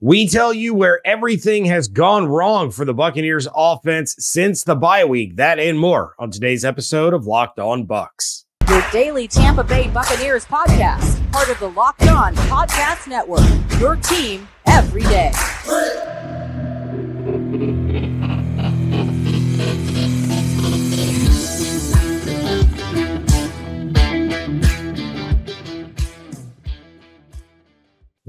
We tell you where everything has gone wrong for the Buccaneers offense since the bye week. That and more on today's episode of Locked On Bucs. Your daily Tampa Bay Buccaneers podcast, part of the Locked On Podcast Network. Your team every day.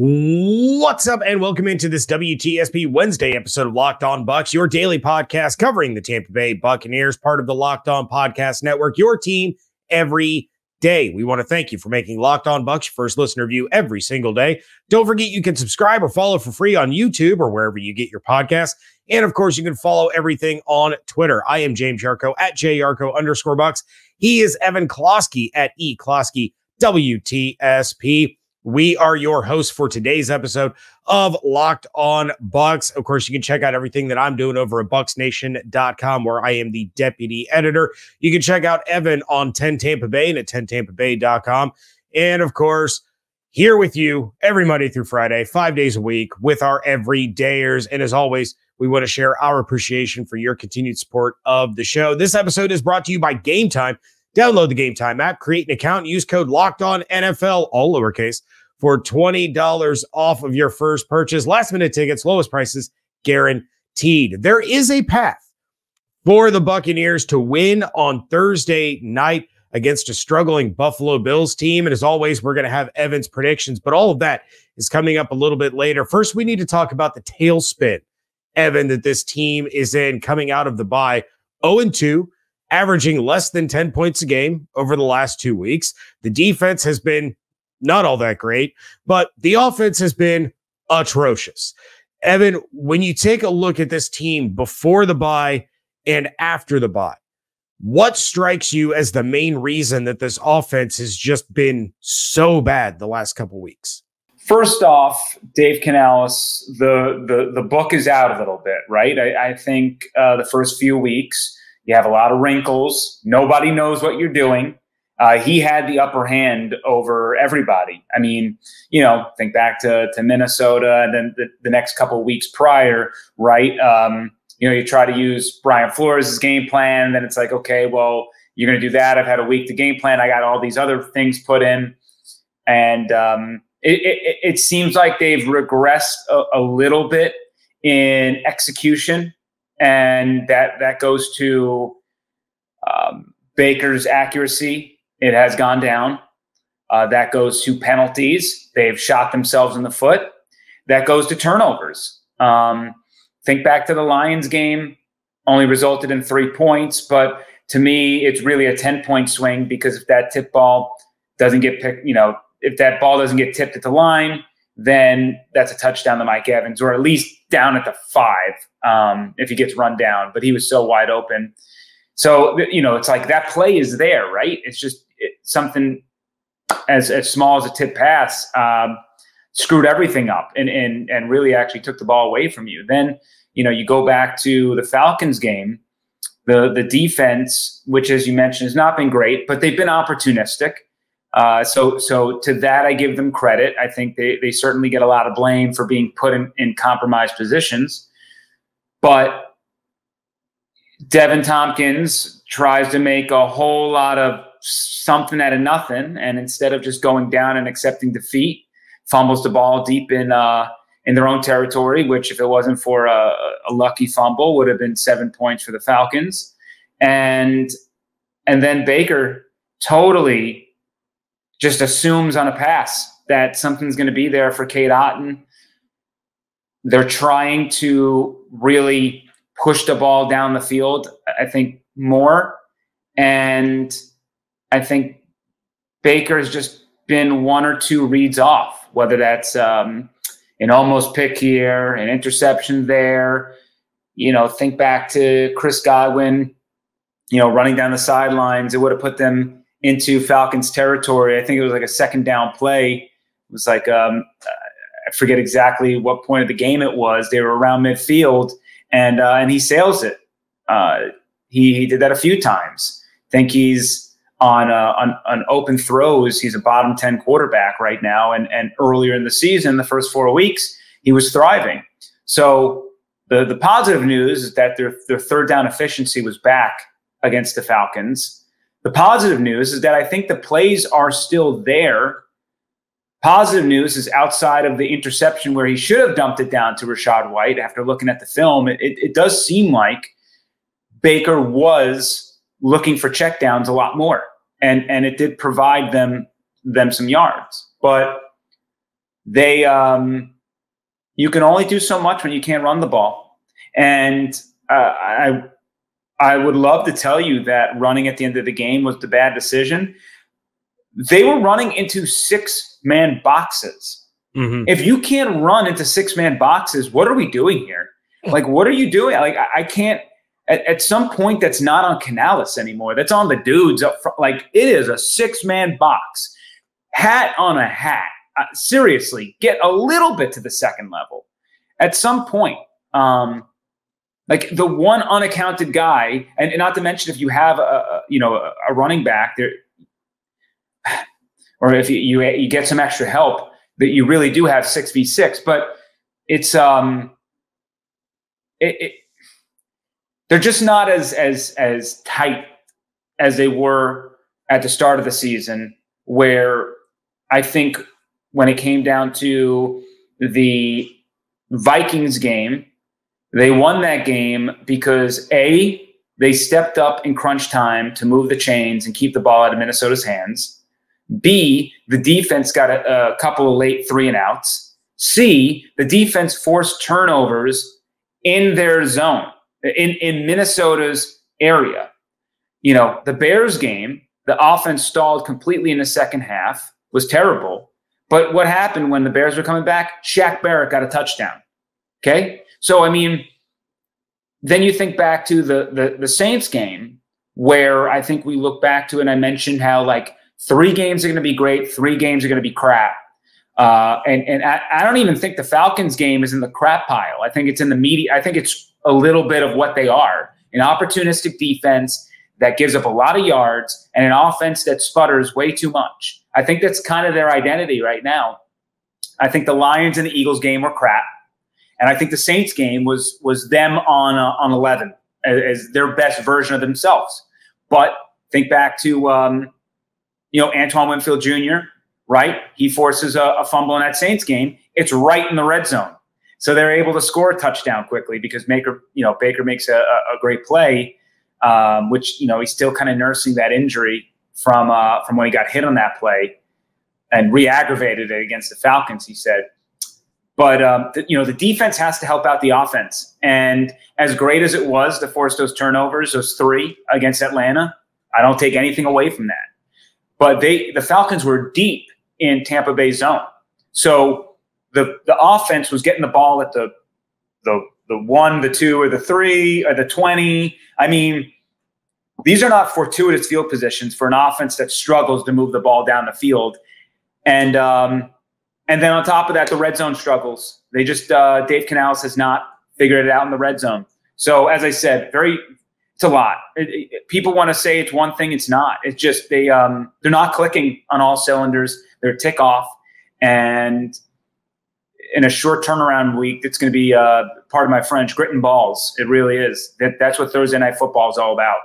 What's up, and welcome into this WTSP Wednesday episode of Locked On Bucs, your daily podcast covering the Tampa Bay Buccaneers, part of the Locked On Podcast Network, your team every day. We want to thank you for making Locked On Bucs your first listener view every single day. Don't forget you can subscribe or follow for free on YouTube or wherever you get your podcasts. And of course, you can follow everything on Twitter. I am James Yarcho at JYarcho_Bucs. He is Evan Klosky at EKlosky WTSP. We are your hosts for today's episode of Locked On Bucs. Of course, you can check out everything that I'm doing over at BucsNation.com, where I am the deputy editor. You can check out Evan on 10 Tampa Bay and at 10TampaBay.com. And of course, here with you every Monday through Friday, 5 days a week with our everydayers. And as always, we want to share our appreciation for your continued support of the show. This episode is brought to you by Game Time. Download the Game Time app, create an account, use code LOCKEDONNFL, all lowercase, for $20 off of your first purchase. Last minute tickets, lowest prices guaranteed. There is a path for the Buccaneers to win on Thursday night against a struggling Buffalo Bills team. And as always, we're going to have Evan's predictions, but all of that is coming up a little bit later. First, we need to talk about the tailspin, Evan, that this team is in coming out of the bye. 0-2. Averaging less than 10 points a game over the last 2 weeks. The defense has been not all that great, but the offense has been atrocious. Evan, when you take a look at this team before the bye and after the bye, what strikes you as the main reason that this offense has just been so bad the last couple weeks? First off, Dave Canales, the book is out a little bit, right? I think the first few weeks, you have a lot of wrinkles. Nobody knows what you're doing. He had the upper hand over everybody. I mean, think back to Minnesota and then the next couple of weeks prior, right? You try to use Brian Flores' game plan, and then it's like, okay, well, you're going to do that. I've had a week to game plan. I got all these other things put in. And it seems like they've regressed a little bit in execution. And that goes to Baker's accuracy. It has gone down. That goes to penalties. They've shot themselves in the foot. That goes to turnovers. Think back to the Lions game, only resulted in 3 points. But to me, it's really a 10-point swing because if that tip ball doesn't get picked, if that ball doesn't get tipped at the line, then that's a touchdown to Mike Evans, or at least down at the 5 if he gets run down. But he was so wide open. So, it's like that play is there, right? It's just something as small as a tip pass screwed everything up and really actually took the ball away from you. Then, you go back to the Falcons game, the defense, which, as you mentioned, has not been great, but they've been opportunistic. So to that, I give them credit. I think they certainly get a lot of blame for being put in compromised positions. But Devin Tompkins tries to make a whole lot of something out of nothing, and instead of just going down and accepting defeat, fumbles the ball deep in their own territory, which, if it wasn't for a lucky fumble, would have been 7 points for the Falcons. And then Baker totally just assumes on a pass that something's going to be there for Cade Otton. They're trying to really push the ball down the field, I think, more. And I think Baker has just been 1 or 2 reads off, whether that's an almost pick here, an interception there. Think back to Chris Godwin, running down the sidelines. It would have put them into Falcons territory. I think it was like a second down play. It was like, I forget exactly what point of the game it was. They were around midfield, and he sails it. He did that a few times. I think he's on open throws. He's a bottom 10 quarterback right now. And earlier in the season, the first 4 weeks, he was thriving. So the positive news is that their third down efficiency was back against the Falcons. The positive news is that I think the plays are still there. Positive news is outside of the interception where he should have dumped it down to Rachaad White. After looking at the film, it does seem like Baker was looking for checkdowns a lot more, and it did provide them some yards. But they you can only do so much when you can't run the ball. And I would love to tell you that running at the end of the game was the bad decision. They were running into 6-man boxes. Mm-hmm. If you can't run into 6-man boxes, what are we doing here? Like, what are you doing? Like, I can't. At some point, that's not on Canales anymore. That's on the dudes up front. Like, it is a 6-man box. Hat on a hat. Seriously, get a little bit to the second level. At some point, like the one unaccounted guy, and not to mention if you have a running back there, or if you get some extra help, that you really do have 6v6. But it's they're just not as tight as they were at the start of the season, where I think when it came down to the Vikings game, they won that game because A, they stepped up in crunch time to move the chains and keep the ball out of Minnesota's hands. B, the defense got a couple of late 3-and-outs. C, the defense forced turnovers in their zone, in Minnesota's area. You know, the Bears game, the offense stalled completely in the second half, was terrible. But what happened when the Bears were coming back? Shaq Barrett got a touchdown. Okay? So, I mean, then you think back to the Saints game, where I think we look back to, and I mentioned how, like, 3 games are going to be great, 3 games are going to be crap. And I don't even think the Falcons game is in the crap pile. I think it's in the media. I think it's a little bit of what they are, an opportunistic defense that gives up a lot of yards and an offense that sputters way too much. I think that's kind of their identity right now. I think the Lions and the Eagles game were crap. And I think the Saints game was them on 11 as their best version of themselves. But think back to, Antoine Winfield Jr., right? He forces a fumble in that Saints game. It's right in the red zone. So they're able to score a touchdown quickly because Baker makes a great play, which, he's still kind of nursing that injury from when he got hit on that play and re-aggravated it against the Falcons, he said. But, the defense has to help out the offense. And as great as it was to force those turnovers, those 3 against Atlanta, I don't take anything away from that. But the Falcons were deep in Tampa Bay zone. So the offense was getting the ball at the 1, the 2, or the 3, or the 20. I mean, these are not fortuitous field positions for an offense that struggles to move the ball down the field. And then on top of that, the red zone struggles. They just Dave Canales has not figured it out in the red zone. So as I said, it's a lot. People want to say it's one thing. It's not. It's just they're not clicking on all cylinders. They're tick off. And in a short turnaround week, it's going to be, part of my French, grit and balls. It really is. That's what Thursday Night Football is all about.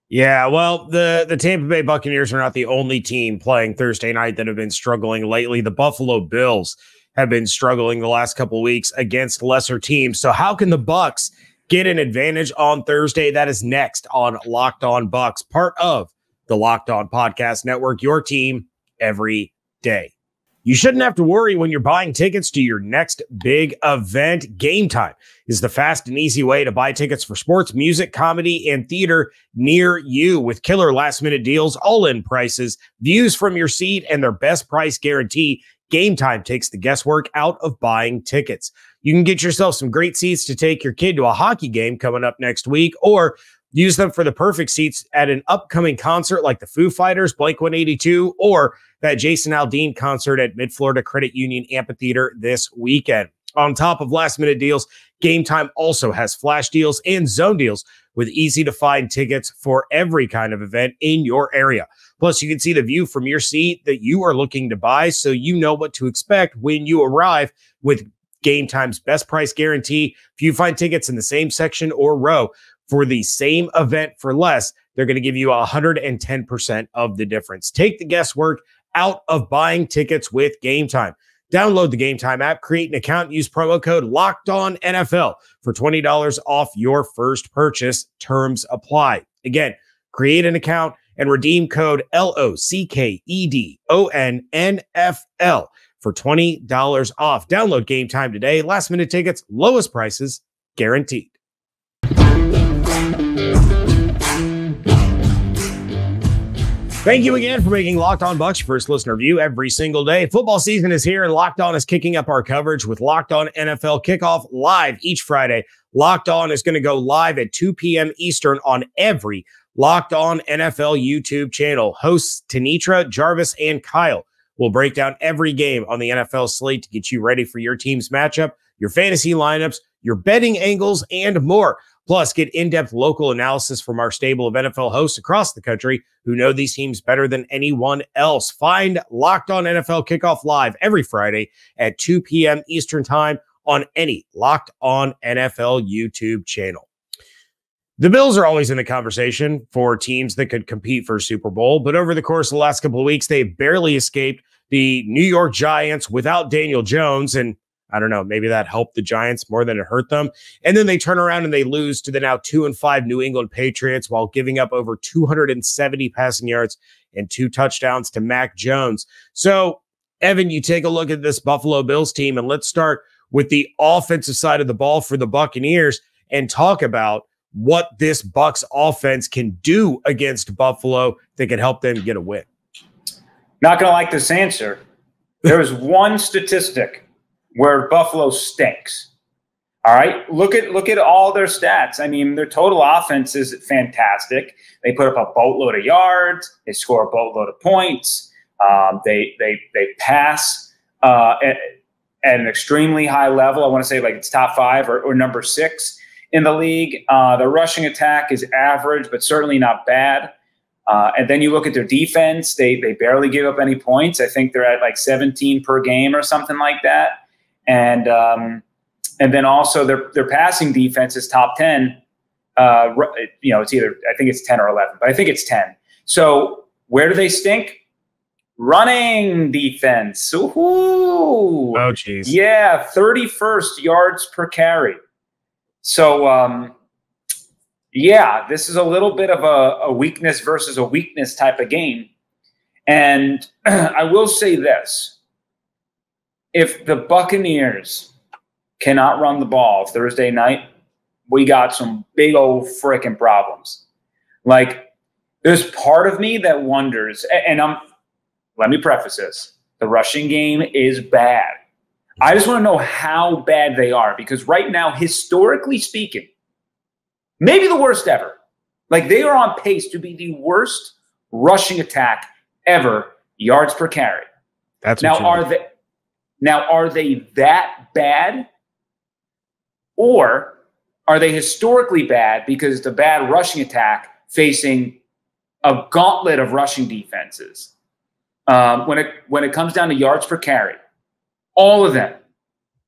Yeah, well, the Tampa Bay Buccaneers are not the only team playing Thursday night that have been struggling lately. The Buffalo Bills have been struggling the last couple of weeks against lesser teams. So how can the Bucs get an advantage on Thursday? That is next on Locked On Bucs, part of the Locked On Podcast Network, your team every day. You shouldn't have to worry when you're buying tickets to your next big event. Game Time is the fast and easy way to buy tickets for sports, music, comedy, and theater near you with killer last-minute deals, all-in prices, views from your seat, and their best price guarantee. Game Time takes the guesswork out of buying tickets. You can get yourself some great seats to take your kid to a hockey game coming up next week, or use them for the perfect seats at an upcoming concert like the Foo Fighters, Blink-182, or that Jason Aldean concert at Mid-Florida Credit Union Amphitheater this weekend. On top of last-minute deals, Game Time also has flash deals and zone deals with easy-to-find tickets for every kind of event in your area. Plus, you can see the view from your seat that you are looking to buy, so you know what to expect when you arrive with Game Time's best price guarantee. If you find tickets in the same section or row for the same event for less, they're going to give you 110% of the difference. Take the guesswork out of buying tickets with Game Time. Download the Game Time app, create an account, use promo code LOCKEDONNFL for $20 off your first purchase. Terms apply. Again, create an account and redeem code LOCKEDONNFL for $20 off. Download Game Time today. Last minute tickets, lowest prices guaranteed. Thank you again for making Locked On Bucs your first listener view every single day. Football season is here, and Locked On is kicking up our coverage with Locked On NFL Kickoff live each Friday. Locked On is going to go live at 2 p.m. Eastern on every Locked On NFL YouTube channel. Hosts Tanitra, Jarvis, and Kyle will break down every game on the NFL slate to get you ready for your team's matchup, your fantasy lineups, your betting angles, and more. Plus, get in-depth local analysis from our stable of NFL hosts across the country who know these teams better than anyone else. Find Locked On NFL Kickoff live every Friday at 2 p.m. Eastern Time on any Locked On NFL YouTube channel. The Bills are always in the conversation for teams that could compete for a Super Bowl, but over the course of the last couple of weeks, they barely escaped the New York Giants without Daniel Jones, and I don't know, maybe that helped the Giants more than it hurt them. And then they turn around and they lose to the now 2-5 New England Patriots while giving up over 270 passing yards and 2 touchdowns to Mac Jones. So, Evan, you take a look at this Buffalo Bills team, and let's start with the offensive side of the ball for the Buccaneers and talk about what this Bucs offense can do against Buffalo that can help them get a win. Not going to like this answer. There is one statistic where Buffalo stinks. All right, look at all their stats. I mean, their total offense is fantastic. They put up a boatload of yards. They score a boatload of points. They pass at an extremely high level. I want to say like it's top 5 or number 6 in the league. The rushing attack is average, but certainly not bad. And then you look at their defense. They barely give up any points. I think they're at like 17 per game or something like that. And then also their passing defense is top 10. It's either, I think it's 10 or 11, but I think it's 10. So where do they stink? Running defense. Ooh. Oh, geez. Yeah, 31st yards per carry. So, this is a little bit of a weakness versus a weakness type of game. And I will say this. If the Buccaneers cannot run the ball Thursday night, we got some big old freaking problems. Like, there's part of me that wonders, and let me preface this. The rushing game is bad. I just want to know how bad they are, because right now, historically speaking, maybe the worst ever. Like, they are on pace to be the worst rushing attack ever, yards per carry. That's now, are they that bad? Or are they historically bad because the bad rushing attack facing a gauntlet of rushing defenses? When it comes down to yards per carry, all of them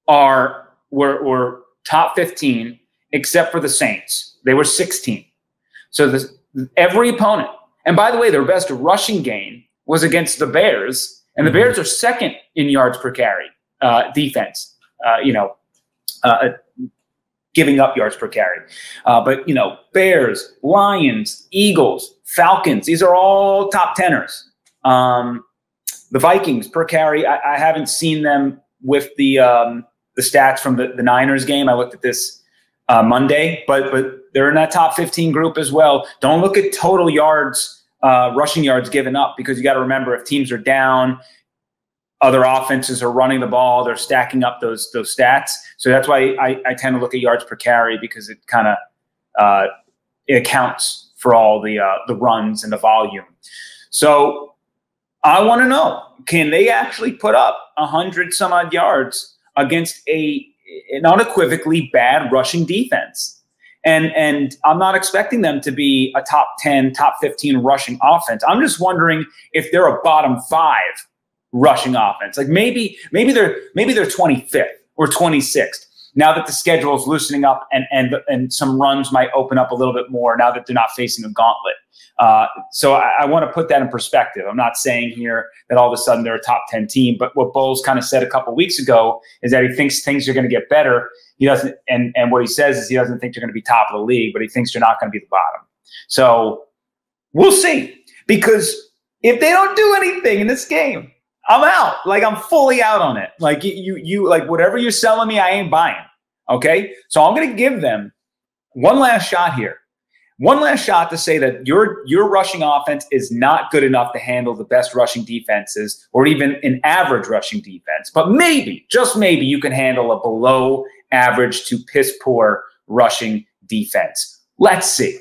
were top 15 except for the Saints. They were 16. So every opponent, and by the way, their best rushing game was against the Bears, and the Bears are second in yards per carry defense. Giving up yards per carry. But Bears, Lions, Eagles, Falcons, these are all top 10ers. The Vikings per carry, I haven't seen them with the stats from the Niners game. I looked at this Monday, but they're in that top 15 group as well. Don't look at total yards, rushing yards given up, because you got to remember, if teams are down, other offenses are running the ball, they're stacking up those stats. So that's why I tend to look at yards per carry, because it kind of it accounts for all the runs and the volume. So I want to know, can they actually put up 100 some odd yards against a an unequivocally bad rushing defense. And I'm not expecting them to be a top 10, top 15 rushing offense. I'm just wondering if they're a bottom 5 rushing offense. Like maybe they're 25th or 26th. Now that the schedule is loosening up and some runs might open up a little bit more now that they're not facing a gauntlet. So I want to put that in perspective. I'm not saying here that all of a sudden they're a top 10 team, but what Bowles kind of said a couple weeks ago is that he thinks things are going to get better. He doesn't, and what he says is he doesn't think they're going to be top of the league, but he thinks they're not going to be the bottom. So we'll see, because if they don't do anything in this game, I'm out. Like, I'm fully out on it. Like you like whatever you're selling me, I ain't buying. Okay. So I'm going to give them one last shot here. One last shot to say that your rushing offense is not good enough to handle the best rushing defenses or even an average rushing defense. But maybe, just maybe, you can handle a below average to piss poor rushing defense. Let's see.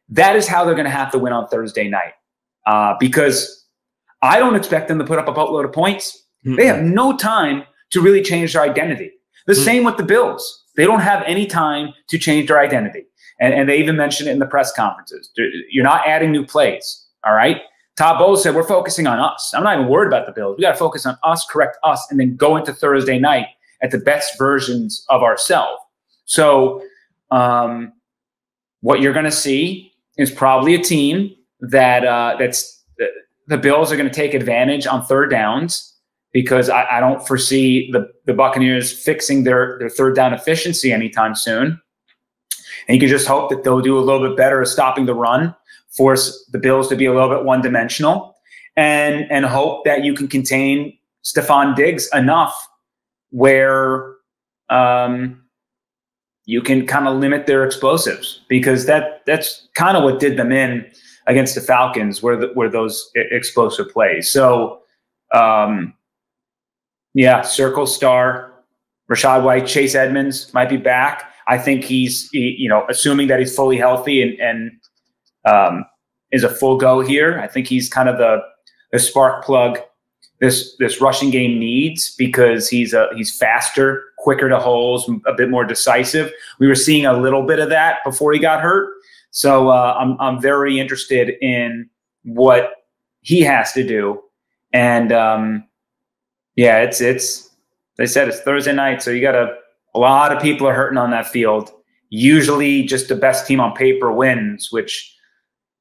That is how they're going to have to win on Thursday night, because I don't expect them to put up a boatload of points. Mm-hmm. They have no time to really change their identity. The same with the Bills. They don't have any time to change their identity. And they even mentioned it in the press conferences. You're not adding new plays, all right? Todd Bowles said, we're focusing on us. I'm not even worried about the Bills. We got to focus on us, correct us, and then go into Thursday night at the best versions of ourselves. So what you're going to see is probably a team that's the Bills are going to take advantage on third downs, because I don't foresee the Buccaneers fixing their third down efficiency anytime soon. And you can just hope that they'll do a little bit better at stopping the run, force the Bills to be a little bit one-dimensional, and hope that you can contain Stephon Diggs enough where you can kind of limit their explosives, because that's kind of what did them in against the Falcons, were those explosive plays. So, yeah, circle star, Rachaad White, Chase Edmonds might be back. I think he's, assuming that he's fully healthy and is a full go here. I think he's kind of the spark plug this rushing game needs, because he's faster, quicker to holes, a bit more decisive. We were seeing a little bit of that before he got hurt. So I'm very interested in what he has to do. And yeah, it's they said it's Thursday night, so you got a lot of people are hurting on that field. Usually just the best team on paper wins, which,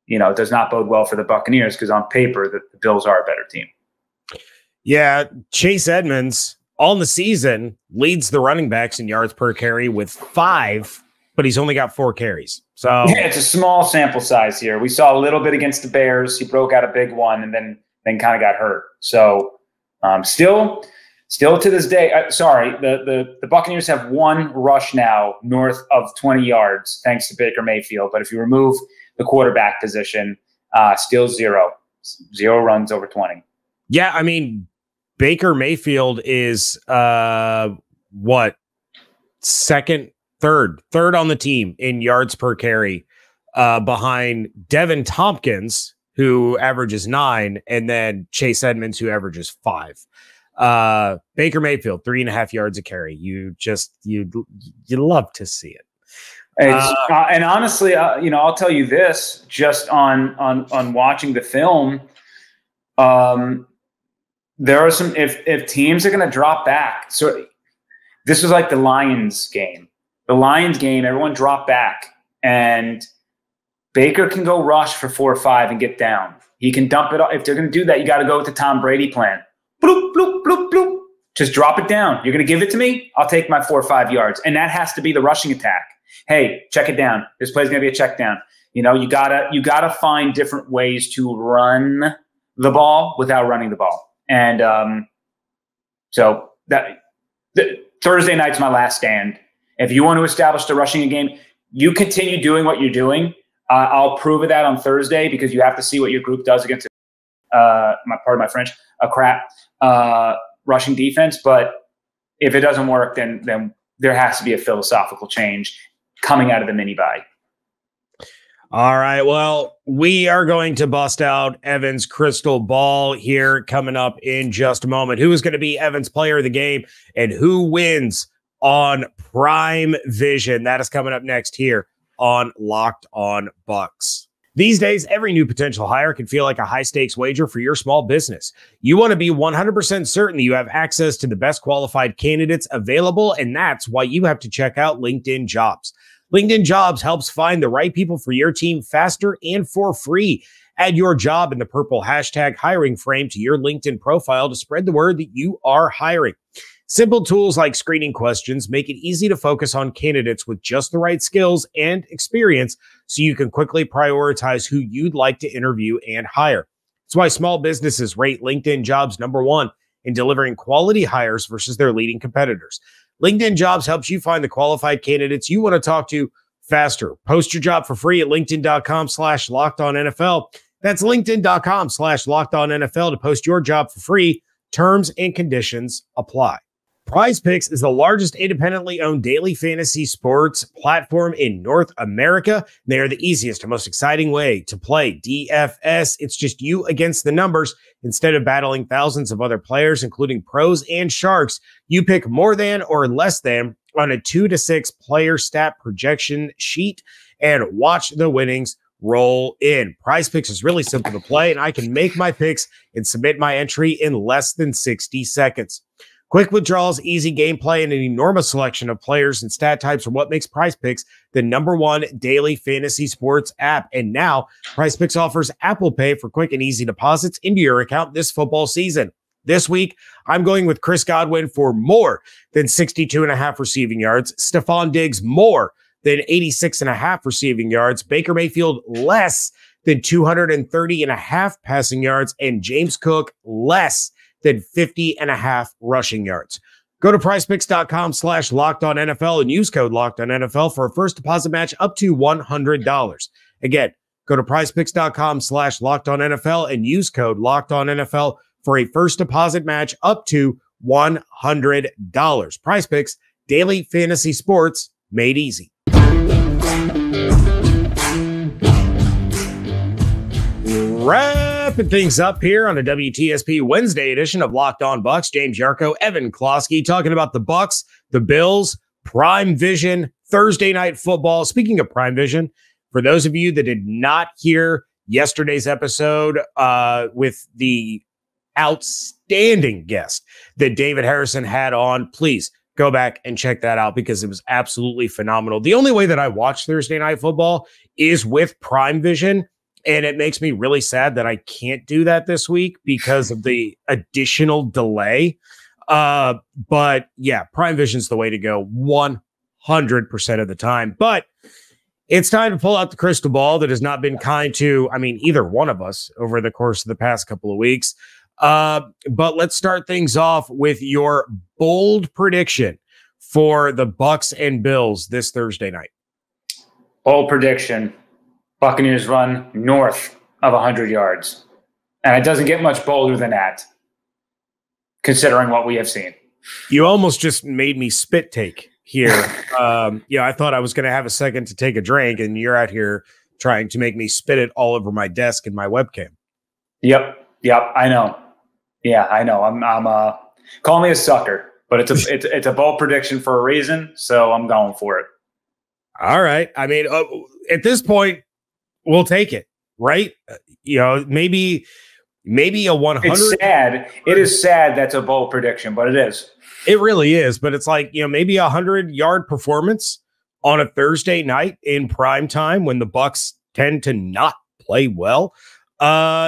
does not bode well for the Buccaneers, because on paper the Bills are a better team. Yeah, Chase Edmonds on the season leads the running backs in yards per carry with 5, but he's only got 4 carries. So yeah, it's a small sample size here. We saw a little bit against the Bears. He broke out a big one and then kind of got hurt. So Still to this day, the Buccaneers have one rush now north of 20 yards, thanks to Baker Mayfield. But if you remove the quarterback position, still zero runs over 20. Yeah, I mean, Baker Mayfield is third on the team in yards per carry, behind Devin Tompkins, who averages 9, and then Chase Edmonds, who averages 5. Baker Mayfield, 3.5 yards a carry. You love to see it. And honestly, I'll tell you this, just on watching the film, there are some, if teams are going to drop back. So this was like the Lions game. The Lions game, everyone dropped back, and Baker can go rush for 4 or 5 and get down. He can dump it off. If they're going to do that, you got to go with the Tom Brady plan. Bloop, bloop, bloop, bloop. Just drop it down. You're going to give it to me? I'll take my 4 or 5 yards. And that has to be the rushing attack. Hey, check it down. This play's going to be a check down. You gotta find different ways to run the ball without running the ball. And so Thursday night's my last stand. If you want to establish the rushing game, you continue doing what you're doing. I'll prove it that on Thursday, because you have to see what your group does against pardon my French, a crap rushing defense. But if it doesn't work, then there has to be a philosophical change coming out of the mini bye. All right. Well, we are going to bust out Evan's crystal ball here coming up in just a moment. Who is going to be Evan's player of the game and who wins on Prime Vision. That is coming up next here on Locked On Bucs. These days, every new potential hire can feel like a high-stakes wager for your small business. You want to be 100% certain that you have access to the best qualified candidates available, and that's why you have to check out LinkedIn Jobs. LinkedIn Jobs helps find the right people for your team faster and for free. Add your job in the purple hashtag hiring frame to your LinkedIn profile to spread the word that you are hiring. Simple tools like screening questions make it easy to focus on candidates with just the right skills and experience so you can quickly prioritize who you'd like to interview and hire. That's why small businesses rate LinkedIn Jobs #1 in delivering quality hires versus their leading competitors. LinkedIn Jobs helps you find the qualified candidates you want to talk to faster. Post your job for free at linkedin.com/LockedOnNFL. That's linkedin.com/LockedOnNFL to post your job for free. Terms and conditions apply. PrizePicks is the largest independently owned daily fantasy sports platform in North America. They are the easiest and most exciting way to play DFS. It's just you against the numbers. Instead of battling thousands of other players, including pros and sharks, you pick more than or less than on a 2 to 6 player stat projection sheet and watch the winnings roll in. PrizePicks is really simple to play, and I can make my picks and submit my entry in less than 60 seconds. Quick withdrawals, easy gameplay, and an enormous selection of players and stat types are what makes PrizePicks the #1 daily fantasy sports app. And now, PrizePicks offers Apple Pay for quick and easy deposits into your account this football season. This week, I'm going with Chris Godwin for more than 62.5 receiving yards, Stephon Diggs more than 86.5 receiving yards, Baker Mayfield less than 230.5 passing yards, and James Cook less than 50.5 rushing yards. Go to prizepicks.com/LockedOnNFL and use code LockedOnNFL for a first deposit match up to $100. Again, go to prizepicks.com/LockedOnNFL and use code LockedOnNFL for a first deposit match up to $100. PrizePicks, daily fantasy sports made easy. Wrapping things up here on a WTSP Wednesday edition of Locked On Bucs. James Yarcho, Evan Klosky talking about the Bucs, the Bills, Prime Vision, Thursday Night Football. Speaking of Prime Vision, for those of you that did not hear yesterday's episode with the outstanding guest that David Harrison had on, please go back and check that out because it was absolutely phenomenal. The only way that I watch Thursday Night Football is with Prime Vision. And it makes me really sad that I can't do that this week because of the additional delay. But yeah, Prime Vision's the way to go 100% of the time. But it's time to pull out the crystal ball that has not been kind to, either one of us over the course of the past couple of weeks. But let's start things off with your bold prediction for the Bucs and Bills this Thursday night. Bold prediction. Buccaneers run north of 100 yards. And it doesn't get much bolder than that, considering what we have seen. You almost just made me spit take here. I thought I was going to have a second to take a drink, and you're out here trying to make me spit it all over my desk and my webcam. Yep, I know. Yeah, I know. I'm call me a sucker, but it's a bold prediction for a reason, so I'm going for it. All right. At this point, we'll take it, right? Maybe a 100. It's sad. It is sad that's a bold prediction, but it is. It really is. But it's like, maybe 100-yard performance on a Thursday night in prime time when the Bucs tend to not play well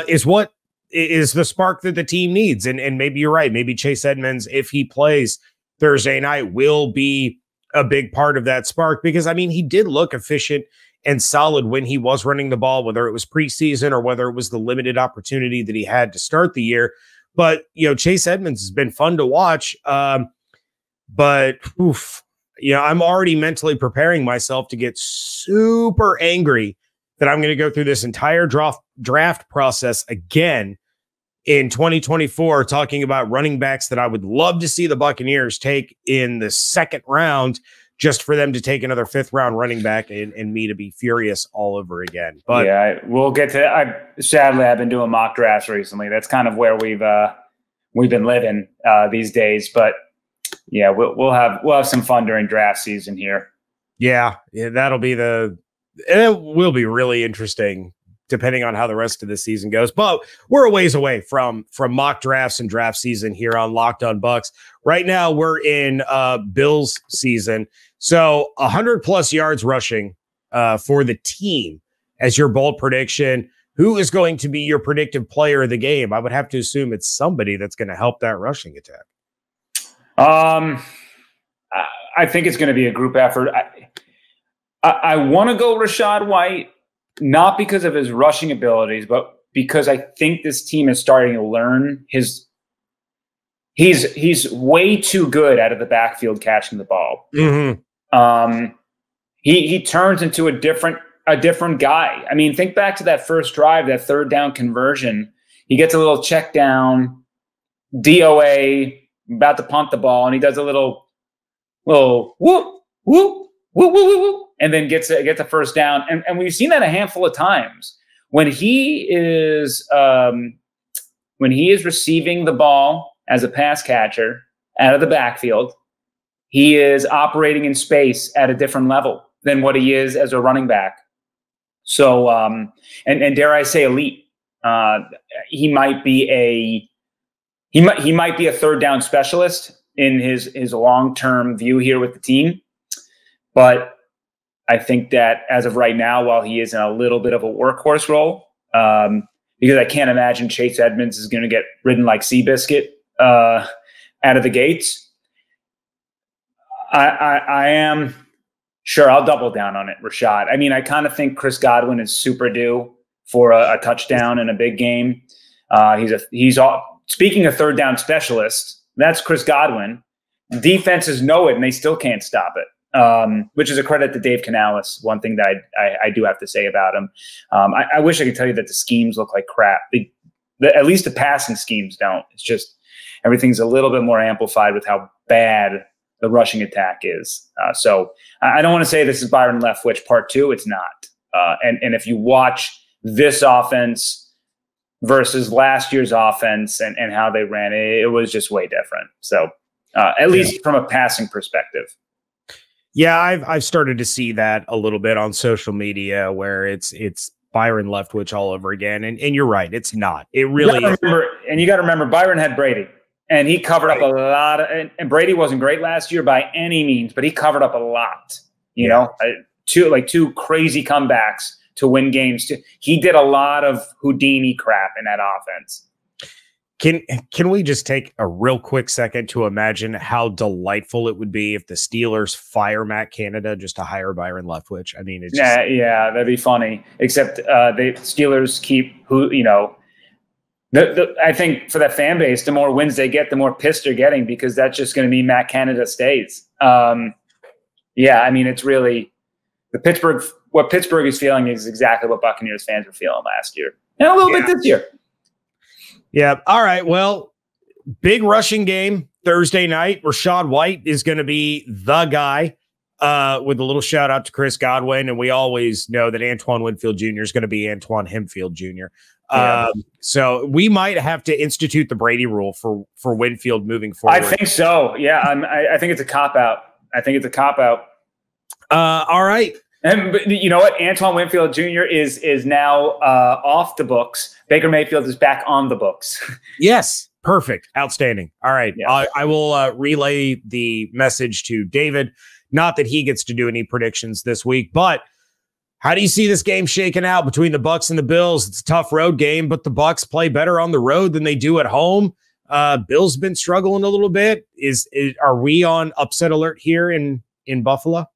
is what is the spark that the team needs. And maybe you're right. Maybe Chase Edmonds, if he plays Thursday night, will be a big part of that spark because, he did look efficient and solid when he was running the ball, whether it was preseason or whether it was the limited opportunity that he had to start the year. But, Chase Edmonds has been fun to watch. But I'm already mentally preparing myself to get super angry that I'm going to go through this entire draft process again in 2024, talking about running backs that I would love to see the Buccaneers take in the second round, just for them to take another 5th round running back and me to be furious all over again. But yeah, we'll get to. Sadly, I've been doing mock drafts recently. That's kind of where we've been living these days. But Yeah, we'll have some fun during draft season here. Yeah, that'll be it will be really interesting depending on how the rest of the season goes. But we're a ways away from mock drafts and draft season here on Locked On Bucs. Right now we're in Bills season. So 100+ yards rushing for the team as your bold prediction. Who is going to be your predictive player of the game? I would have to assume it's somebody that's going to help that rushing attack. I think it's going to be a group effort. I want to go Rachaad White, not because of his rushing abilities, but because I think this team is starting to learn he's way too good out of the backfield catching the ball. Mm-hmm. He turns into a different guy. I mean, think back to that first drive, that third down conversion. He gets a little check down, DOA, about to punt the ball, and he does a little whoop, whoop, whoop, whoop, whoop, and then gets a first down. And we've seen that a handful of times. When he is receiving the ball as a pass catcher out of the backfield, he is operating in space at a different level than what he is as a running back. So, and dare I say elite. He might be a third down specialist in his long-term view here with the team. But I think that as of right now, while he is in a little bit of a workhorse role, because I can't imagine Chase Edmonds is going to get ridden like Seabiscuit out of the gates, I am sure I'll double down on it, Rachaad. I mean, I kind of think Chris Godwin is super due for a touchdown in a big game. Speaking of third down specialist, that's Chris Godwin. Defenses know it, and they still can't stop it, which is a credit to Dave Canales. One thing that I do have to say about him. I wish I could tell you that the schemes look like crap. At least the passing schemes don't. It's just everything's a little bit more amplified with how bad the rushing attack is. So I don't want to say this is Byron Leftwich Part 2. It's not. And if you watch this offense versus last year's offense and how they ran it, it was just way different. So at least from a passing perspective. Yeah, I've started to see that a little bit on social media where it's Byron Leftwich all over again. And you're right, it's not. It really is. And you got to remember, Byron had Brady. And he covered up a lot and Brady wasn't great last year by any means, but he covered up a lot, you know, two crazy comebacks to win games. He did a lot of Houdini crap in that offense. Can we just take a real quick second to imagine how delightful it would be if the Steelers fire Matt Canada just to hire Byron Leftwich? I mean, it's just, yeah, that'd be funny. Except the Steelers keep I think for that fan base, the more wins they get, the more pissed they're getting because that's just going to mean Matt Canada stays. Yeah, I mean, it's really what Pittsburgh is feeling is exactly what Buccaneers fans were feeling last year and a little bit this year. Yeah. All right. Well, big rushing game Thursday night. Rachaad White is going to be the guy with a little shout out to Chris Godwin. And we always know that Antoine Winfield Jr. is going to be Antoine Hempfield Jr. So we might have to institute the Brady rule for Winfield moving forward. I think so. Yeah. I think it's a cop out. All right. And you know what? Antoine Winfield Jr. is now off the books. Baker Mayfield is back on the books. Yes. Perfect. Outstanding. All right. Yeah. I will relay the message to David. Not that he gets to do any predictions this week, but how do you see this game shaking out between the Bucs and the Bills? It's a tough road game, but the Bucs play better on the road than they do at home. Bills been struggling a little bit. Are we on upset alert here in Buffalo?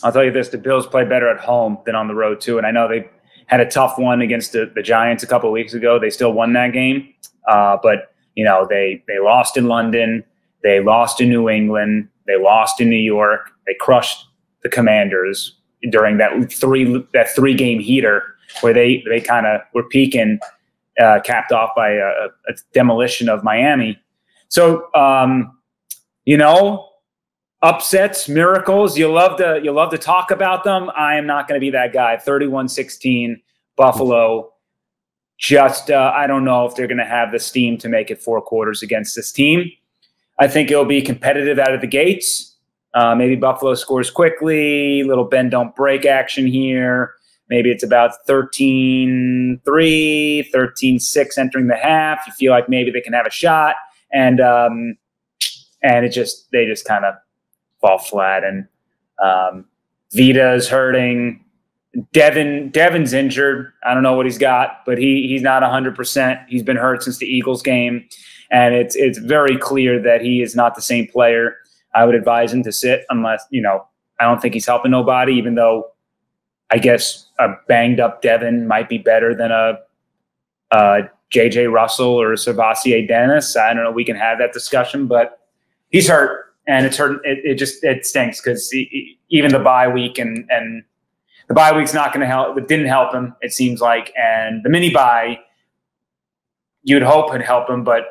I'll tell you this, the Bills play better at home than on the road, too. And I know they had a tough one against the Giants a couple of weeks ago. They still won that game. But, you know, they lost in London. They lost in New England. They lost in New York. They crushed the Commanders during that three-game heater where they kind of were peaking, capped off by a demolition of Miami. So, you know, upsets, miracles, you love to talk about them. I am not going to be that guy. 31-16, Buffalo. Just I don't know if they're going to have the steam to make it 4 quarters against this team. I think it'll be competitive out of the gates. Maybe Buffalo scores quickly, little bend don't break action here. Maybe it's about 13-3, 13-6 entering the half. You feel like maybe they can have a shot, and they just kind of fall flat. And Vita's hurting. Devin's injured. I don't know what he's got, but he's not 100%. He's been hurt since the Eagles game, and it's very clear that he is not the same player. I would advise him to sit unless, I don't think he's helping nobody, even though I guess a banged up Devin might be better than a J.J. Russell or Savasier Dennis. I don't know. We can have that discussion, but he's hurt, and it's hurt. It stinks because even the bye week and the bye week's not going to help. It didn't help him, it seems like, and the mini bye you'd hope would help him, but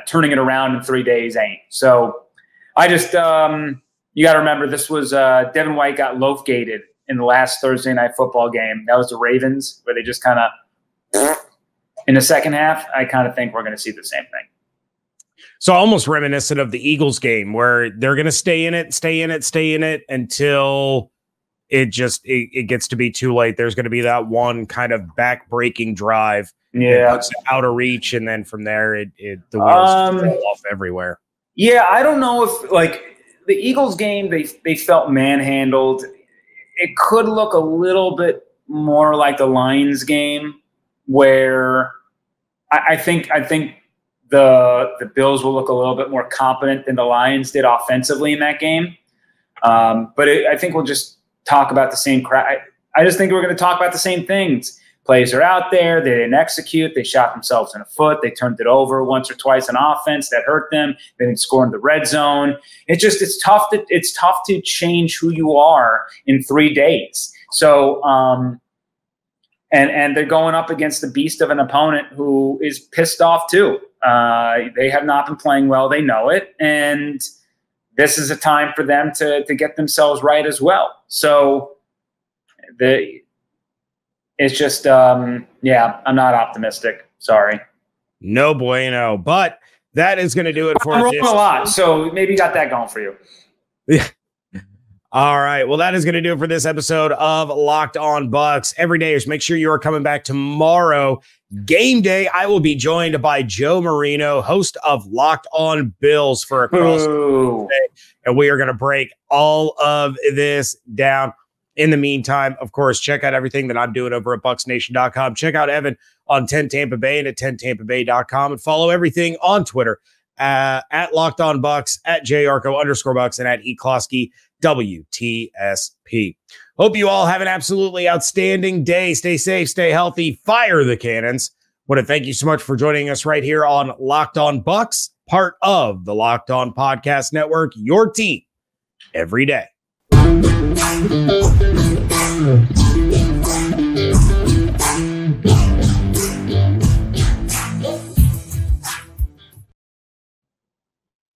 turning it around in 3 days ain't. So I just you got to remember this was Devin White got loaf gated in the last Thursday night football game. That was the Ravens, where they just kind of in the second half. I kind of think we're going to see the same thing. So almost reminiscent of the Eagles game, where they're going to stay in it until it gets to be too late. There's going to be that one kind of back-breaking drive. Yeah. Puts it out of reach, and then from there, the wheels fall off everywhere. Yeah, I don't know if, like, the Eagles game, they felt manhandled. It could look a little bit more like the Lions game, where I think the Bills will look a little bit more competent than the Lions did offensively in that game. But I think we'll just talk about the same crap. I just think we're going to talk about the same things. Plays are out there. They didn't execute. They shot themselves in the foot. They turned it over once or twice on offense. That hurt them. They didn't score in the red zone. It's tough to change who you are in 3 days. So, and they're going up against the beast of an opponent who is pissed off too. They have not been playing well. They know it. And this is a time for them to get themselves right as well. So it's just, I'm not optimistic. Sorry. No bueno. But that is going to do it for I'm rolling a lot, so maybe you got that going for you. Yeah. All right. Well, that is going to do it for this episode of Locked On Bucs. Every day, just make sure you are coming back tomorrow. Game day, I will be joined by Joe Marino, host of Locked On Bills, for a crossover day, and we are going to break all of this down. In the meantime, of course, check out everything that I'm doing over at BucsNation.com. Check out Evan on 10 Tampa Bay and at 10TampaBay.com, and follow everything on Twitter at Locked On Bucs, at JYarcho_Bucs, and at eCloskey WTSP. Hope you all have an absolutely outstanding day. Stay safe, stay healthy, fire the cannons. Want to thank you so much for joining us right here on Locked On Bucs, part of the Locked On Podcast Network, your team every day.